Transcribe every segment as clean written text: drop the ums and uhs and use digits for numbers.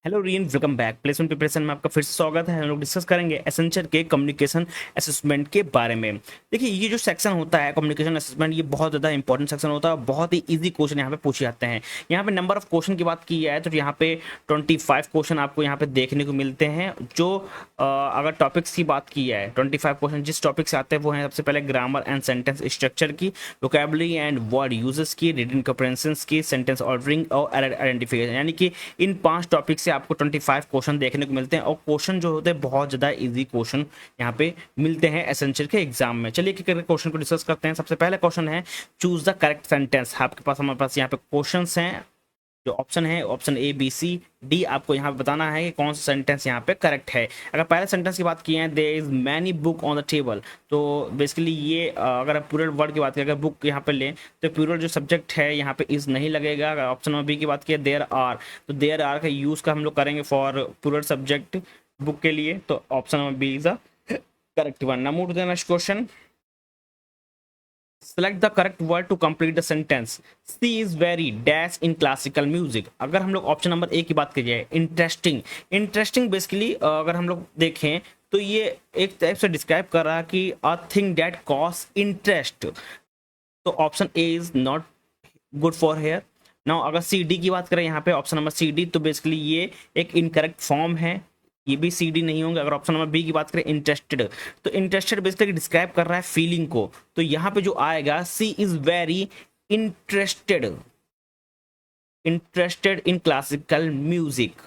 Hello rayon, welcome back. Placement preparation में आपका फिर से स्वागत है। हम लोग डिस्कस करेंगे एसेंशियल के कम्युनिकेशन असेसमेंट के बारे में। देखिए, ये जो सेक्शन होता है कम्युनिकेशन असेसमेंट, ये बहुत ज़्यादा इंपॉर्टेंट सेक्शन होता है। बहुत ही इजी क्वेश्चन यहाँ पे पूछे जाते हैं। यहाँ पे नंबर ऑफ क्वेश्चन की बात की जाए तो यहाँ पे 25 क्वेश्चन आपको यहाँ पे देखने को मिलते हैं। जो अगर टॉपिक्स की बात की जाए, 25 क्वेश्चन जिस टॉपिक से आते हैं वो हैं सबसे पहले ग्रामर एंड सेंटेंस स्ट्रक्चर की, वोकैबुलरी एंड वर्ड यूजेस की, रीडिंग कॉम्प्रिहेंशन की, सेंटेंस ऑर्डरिंग और एरर आइडेंटिफिकेशन। यानी कि इन 5 टॉपिक से आपको 25 क्वेश्चन देखने को मिलते हैं। और क्वेश्चन जो होते हैं बहुत ज़्यादा इजी क्वेश्चन यहाँ पे मिलते हैं एसेंशियल के एग्जाम में। चलिए एक एक क्वेश्चन को डिस्कस करते हैं। सबसे पहला क्वेश्चन है चूज द करेक्ट सेंटेंस। आपके पास हमारे पास यहाँ पे क्वेश्चन हैं। जो ऑप्शन है option A B C D, आपको यहाँ पे बताना है कि कौन सा सेंटेंस यहाँ पे करेक्ट है। अगर पहले सेंटेंस की बात की है, there is many book on the table, तो बेसिकली ये अगर आप प्लूरल वर्ड की बात करें, अगर बुक यहाँ पे लें तो प्लूरल जो सब्जेक्ट है यहाँ पे इज नहीं लगेगा। अगर ऑप्शन नंबर बी की बात की है, देयर आर, तो देयर आर का यूज का हम लोग करेंगे फॉर प्लूरल सब्जेक्ट बुक के लिए, तो option number B is the correct one. Now move to the next question. Select the correct word to complete the sentence. C is very dash in classical music. अगर हम लोग option number ए की बात करिए, interesting. Interesting basically अगर हम लोग देखें तो ये एक टाइप से डिस्क्राइब कर रहा है कि a thing that cause interest, तो option A is not good for here. Now अगर सी डी की बात करें यहाँ पे ऑप्शन नंबर सी डी, तो बेसिकली ये एक इनकरेक्ट फॉर्म है, ये भी सी डी नहीं होंगे। अगर ऑप्शन नंबर बी की बात करें इंटरेस्टेड, तो इंटरेस्टेड बेसिकली डिस्क्राइब कर रहा है फीलिंग को, तो यहाँ पे जो आएगा C is very interested, interested in classical music,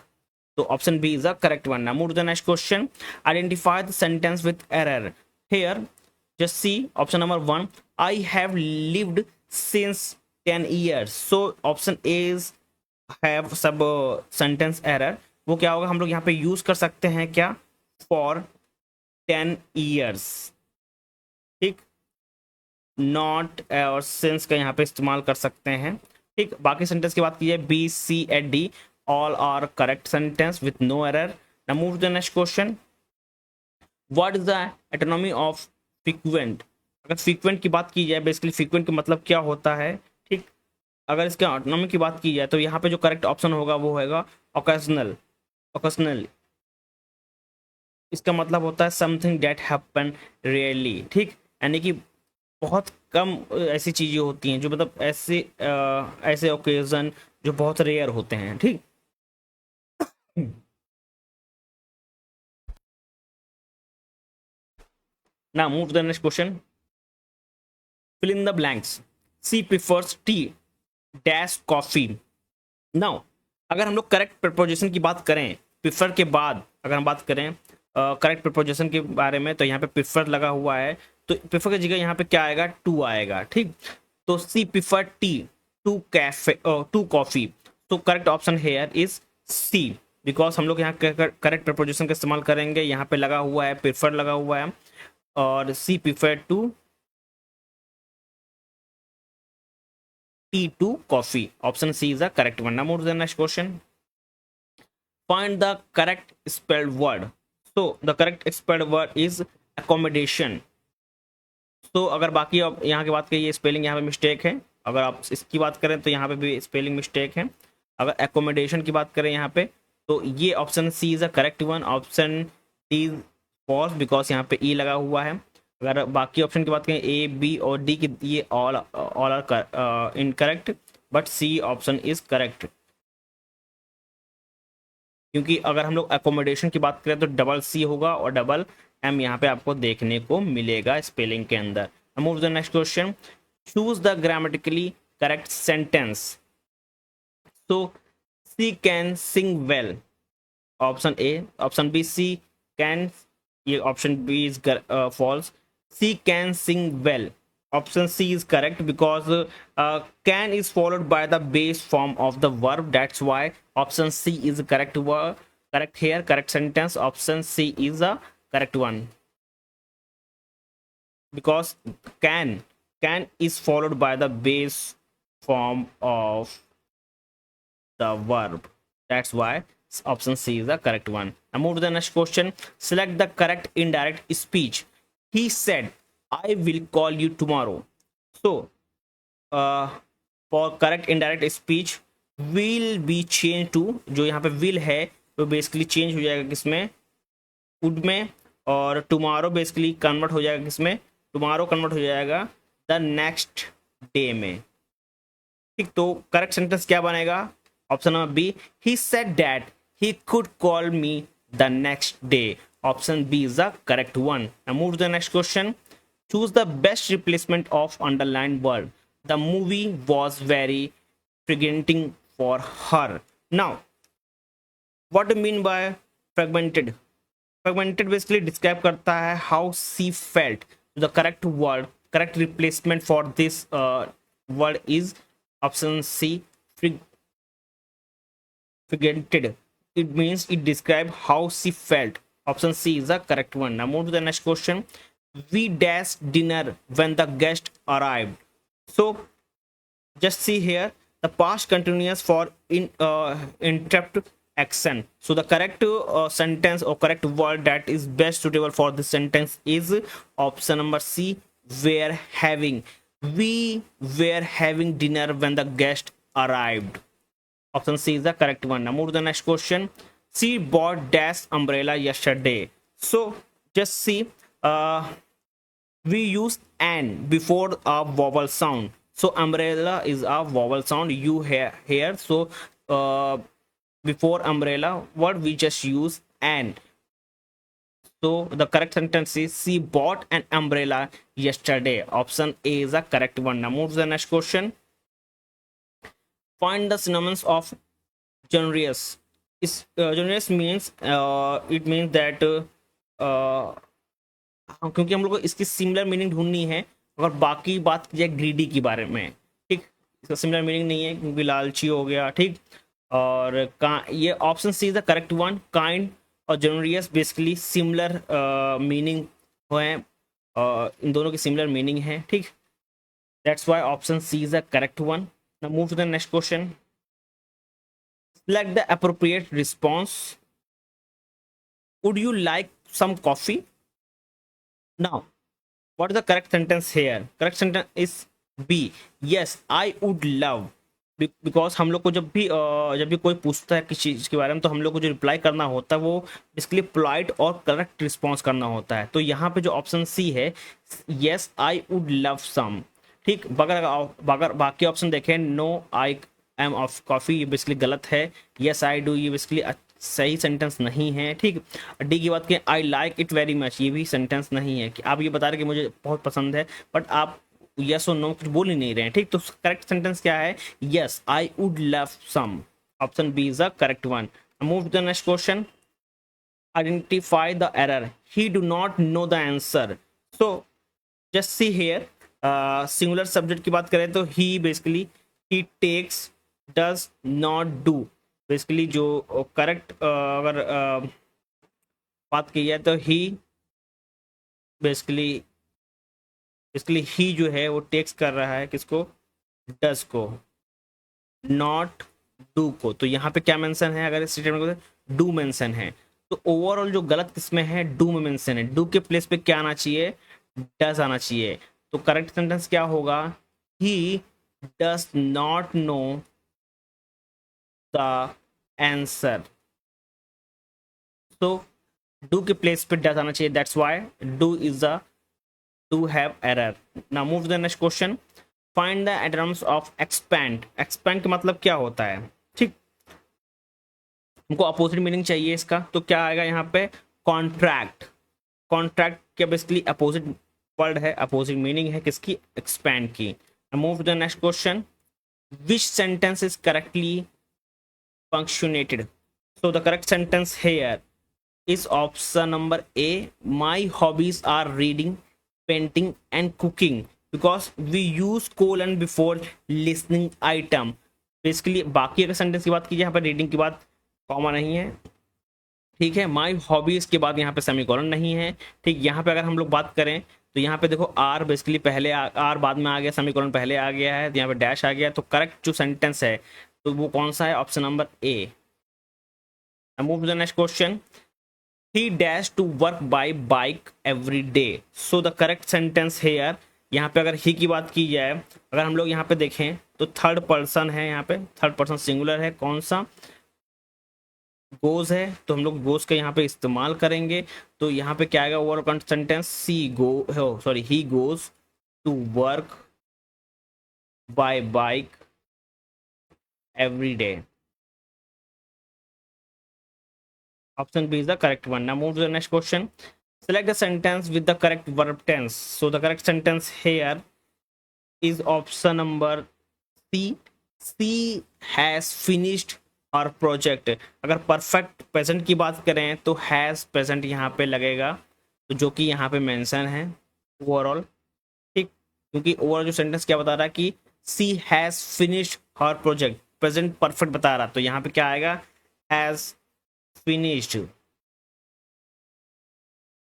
तो option B is the correct one. Now move to the next question. Identify the sentence with error. Here just see option number 1, I have lived since 10 years, so option A is have सब sentence error। वो क्या होगा, हम लोग यहाँ पे use कर सकते हैं क्या, for 10 years, ठीक, नॉट और since का यहाँ पे इस्तेमाल कर सकते हैं, ठीक। बाकी सेंटेंस की बात की जाए, B C and D all are correct sentence with no error. Now move to the next question. What is the antonym of frequent. अगर फ्रीक्वेंट की बात की जाए, बेसिकली फ्रीक्वेंट का मतलब क्या होता है, ठीक। अगर इसके एटोनॉमी की बात की जाए तो यहाँ पे जो करेक्ट ऑप्शन होगा वो होगा ओकेजनल। ओकेजनल इसका मतलब होता है समथिंग दैट हैपन रेयरली, ठीक। यानी कि बहुत कम ऐसी चीजें होती हैं जो मतलब ऐसे ऐसे ओकेजन जो बहुत रेयर होते हैं, ठीक। Now move to the next question. Fill in the blanks. She prefers tea dash coffee. Now अगर हम लोग करेक्ट प्रपोजिशन की बात करें, प्रिफर के बाद अगर हम बात करें करेक्ट प्रपोजिशन के बारे में, तो यहाँ पे प्रिफर लगा हुआ है, तो प्रिफर की जगह यहाँ पे क्या आएगा, टू आएगा, ठीक। तो C prefer tea to cafe to coffee, तो correct option here is C, because हम लोग यहाँ करेक्ट प्रपोजिशन का इस्तेमाल करेंगे। यहाँ पे लगा हुआ है, प्रिफर लगा हुआ है, और C prefer to tea to coffee. Option C is the correct one. Now move to the next question. Find the correct spelled word. So the correct spelled word is accommodation. तो अगर बाकी अब यहाँ की बात करिए, स्पेलिंग यहाँ पे मिस्टेक है। अगर आप इसकी बात करें तो यहाँ पे भी स्पेलिंग मिस्टेक है। अगर एकोमोडेशन की बात करें यहाँ पे, तो ये option C is a correct one. Option D is false because यहाँ पे ई लगा हुआ है। अगर बाकी ऑप्शन की बात करें ए बी और डी की, ये all are incorrect, but C option is correct, क्योंकि अगर हम लोग एकोमोडेशन की बात करें तो डबल सी होगा और डबल एम यहाँ पे आपको देखने को मिलेगा स्पेलिंग के अंदर। Move to the next question. Choose the grammatically correct sentence. So C can sing well, option A. Option B C can, ये option B is false. C can sing well. Option C is correct because can is followed by the base form of the verb. That's why option C is the correct word. Correct here, correct sentence. Option C is the correct one. Because can is followed by the base form of the verb. That's why option C is the correct one. Now move to the next question. Select the correct indirect speech. He said, I will call you tomorrow. So, for correct indirect speech, will be changed to, जो यहाँ पे will है वो basically change हो जाएगा किसमें, would में, और टुमारो बेसिकली कन्वर्ट हो जाएगा किसमें, टुमारो कन्वर्ट हो जाएगा द नेक्स्ट डे में। ठीक, तो करेक्ट सेंटेंस क्या बनेगा, option number B, he said that he could call me the next day. Option B is the correct one. Now move to the next question, choose the best replacement of underlined word, the movie was very fragmenting for her. Now what do mean by fragmented, fragmented basically describe करता है how she felt. The correct word, correct replacement for this word is option C, fragmented. It means it describes how she felt. Option C is the correct one. Now move to the next question. We dashed dinner when the guest arrived. So just see here, the past continuous for interrupt action. So the correct sentence or correct word that is best suitable for this sentence is option number C, were having. We were having dinner when the guest arrived. Option C is the correct one. Now move to the next question. She bought dash umbrella yesterday. So just see, we use an before a vowel sound. So umbrella is a vowel sound. You hear. So before umbrella, what we just use an. So the correct sentence is she bought an umbrella yesterday. Option A is the correct one. Now move to the next question. Find the synonyms of generous. Is generous means it means that क्योंकि हम लोग को इसकी similar meaning ढूंढनी है, अगर बाकी बात की जाए ग्रीडी के बारे में, ठीक, इसका सिमिलर मीनिंग नहीं है क्योंकि लालची हो गया, ठीक, और ये option C is the correct one. Kind और जनरियस बेसिकली सिमिलर मीनिंग है, इन दोनों की सिमिलर मीनिंग है, ठीक, that's why option C is the correct one. Now move to the next question, select the appropriate response. Would you like some coffee? Now what is the correct sentence here? Correct sentence is B, yes I would love, because हम लोग को जब भी कोई पूछता है किसी चीज़ के बारे में तो हम लोग को जो रिप्लाई करना होता है वो बेसिकली पोलाइट और करेक्ट रिस्पॉन्स करना होता है। तो यहाँ पे जो ऑप्शन सी है, yes I would love some, ठीक, अगर बाकी ऑप्शन देखें, no I am of coffee, ये बेसिकली गलत है, येस आई डू ये बेसिकली सही सेंटेंस नहीं है, ठीक। डी की बात करें, I like it very much, ये भी सेंटेंस नहीं है कि आप ये बता रहे कि मुझे बहुत पसंद है, बट आप यस और नो कुछ बोल ही नहीं रहे हैं, ठीक। तो करेक्ट सेंटेंस क्या है, yes I would love some. Option B is the correct one. Move to the next question, identify the error, he do not know the answer. So just see here, singular subject की बात करें तो he basically he takes, does not do, basically जो correct अगर बात की जाए तो ही बेसिकली ही जो है वो टेक्स कर रहा है किसको, डज को, नॉट डू को। तो यहाँ पे क्या मेंशन है, अगर इस स्टेटमेंट को डू मेंशन है, तो ओवरऑल जो गलत किसमें है, डू में मेंशन है, डू के प्लेस पे क्या आना चाहिए, डज आना चाहिए। तो करेक्ट सेंटेंस क्या होगा, he does not know the answer. तो डू के प्लेस पे डज आना चाहिए, that's why do is the to have error. Now move to the next question. Find the antonyms of expand. Expand का मतलब क्या होता है, ठीक, हमको अपोजिट मीनिंग चाहिए इसका, तो क्या आएगा यहाँ पे, कॉन्ट्रैक्ट। कॉन्ट्रैक्ट क्या बेसिकली अपोजिट वर्ड है, अपोजिट मीनिंग है किसकी, एक्सपैंड की। Move to the next question, which sentence is correctly punctuated? So the correct sentence here is option number A, my hobbies are reading, painting and cooking, because we use colon before listening item. Basically बाकी अगर sentence की बात कीजिए, यहाँ पर reading की बात comma नहीं है, ठीक है, माई हॉबीज के बाद यहाँ पे सेमीकोलन नहीं है, ठीक। यहाँ पे अगर हम लोग बात करें तो यहाँ पे देखो आर बेसिकली पहले आर बाद में आ गया, सेमीकोलन पहले आ गया है, तो यहाँ पे डैश आ गया। तो करेक्ट जो सेंटेंस है तो वो कौन सा है, option number A. Move to the next question, he dash to work by bike every day. So the correct sentence here, यहाँ पे अगर he की बात की जाए, अगर हम लोग यहाँ पे देखें तो थर्ड पर्सन है, यहाँ पे थर्ड पर्सन सिंगुलर है, कौन सा, गोज है तो हम लोग गोज का यहाँ पे इस्तेमाल करेंगे। तो यहाँ पे क्या आएगा overall sentence, he goes to work by bike every day. Option B is the correct one. Now move to the next question. Select the sentence with the correct verb tense. So the correct sentence here is option number C. C has finished our project. अगर perfect present की बात करें तो has present यहाँ पे लगेगा, तो जो कि यहाँ पे मेंशन है ओवरऑल, ठीक, क्योंकि ओवरऑल जो सेंटेंस क्या बता रहा है कि C has finished her project, present perfect बता रहा, तो यहाँ पे क्या आएगा हैज फिनिश्ड,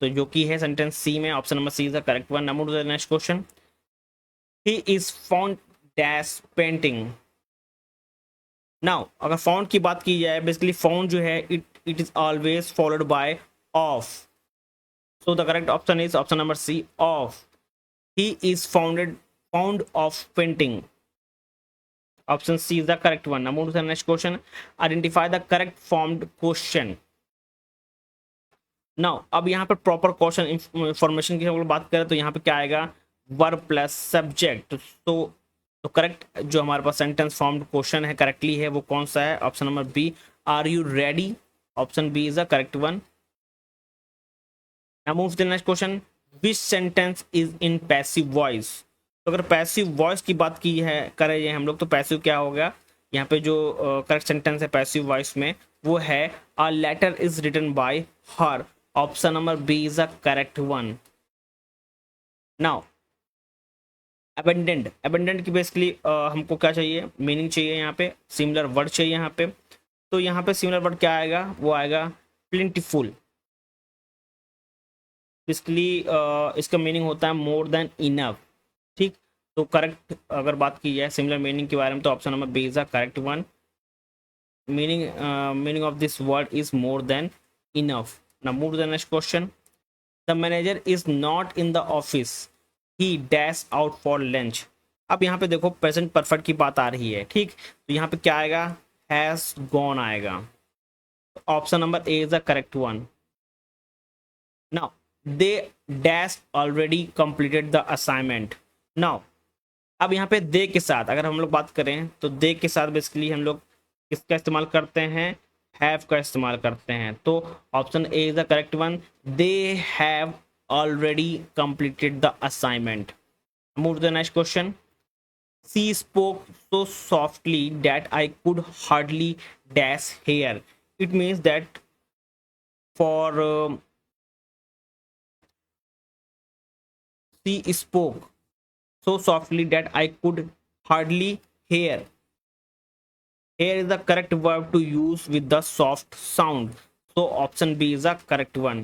तो जो कि है सेंटेंस सी में, option number C is the correct one. Now to the next question. He is found dash painting. Now अगर फाउंड की बात की जाए, बेसिकली फाउंड जो है it is always followed by of, so the correct option is option number C of. He is found of painting, option C is the correct one. Now move to the next question. Identify the correct formed question. Now अब यहाँ पर proper question information की अगर बात करें तो यहाँ पे क्या आएगा वर्ब प्लस सब्जेक्ट। तो करेक्ट जो हमारे पास सेंटेंस फॉर्म्ड क्वेश्चन है करेक्टली है वो कौन सा है, option number B, are you ready, option B is the correct one. Now move to the next question. Which sentence is in passive voice? तो अगर पैसिव वॉइस की बात की है करें हम लोग तो पैसिव क्या होगा, यहाँ पे जो करेक्ट सेंटेंस है पैसिव वॉइस में वो है a letter is written by her, option number B is the correct one. Now abundant की बेसिकली हमको क्या चाहिए, मीनिंग चाहिए, यहाँ पे सिमिलर वर्ड चाहिए यहाँ पे, तो यहाँ पे सिमिलर वर्ड क्या आएगा, वो आएगा प्लेंटीफुल। बेसिकली इसका मीनिंग होता है मोर देन इनफ, ठीक। तो करेक्ट अगर बात की जाए सिमिलर मीनिंग के बारे में तो option number B is the correct one. Meaning of this word is more than enough. Now move to the next question. The manager is not in the office, he dash out for lunch. अब यहाँ पे देखो present perfect की बात आ रही है, ठीक, तो यहाँ पे क्या आएगा हैज गॉन आएगा, option number A is the correct one. Now they dash already completed the assignment. Now अब यहाँ पे दे के साथ अगर हम लोग बात करें तो दे के साथ बेसिकली हम लोग किसका इस्तेमाल करते हैं, हैव का इस्तेमाल करते हैं, तो option A is the correct one, they have already completed the assignment. Move to the next question. She spoke so softly that I could hardly dash hear, it means that for she spoke so softly that I could hardly hear. Here is the correct verb to use with the soft sound. So option B is the correct one.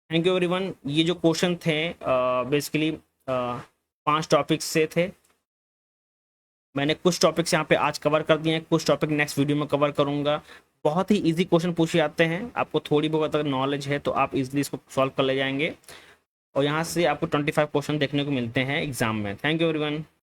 Thank you everyone. ये जो question थे basically 5 topics से थे। मैंने कुछ topics यहाँ पे आज कवर कर दिए हैं, कुछ टॉपिक नेक्स्ट वीडियो में कवर करूंगा। बहुत ही इजी क्वेश्चन पूछे जाते हैं, आपको थोड़ी बहुत अगर नॉलेज है तो आप इजीली इसको सॉल्व कर ले जाएंगे और यहाँ से आपको 25 क्वेश्चन देखने को मिलते हैं एग्जाम में। Thank you everyone.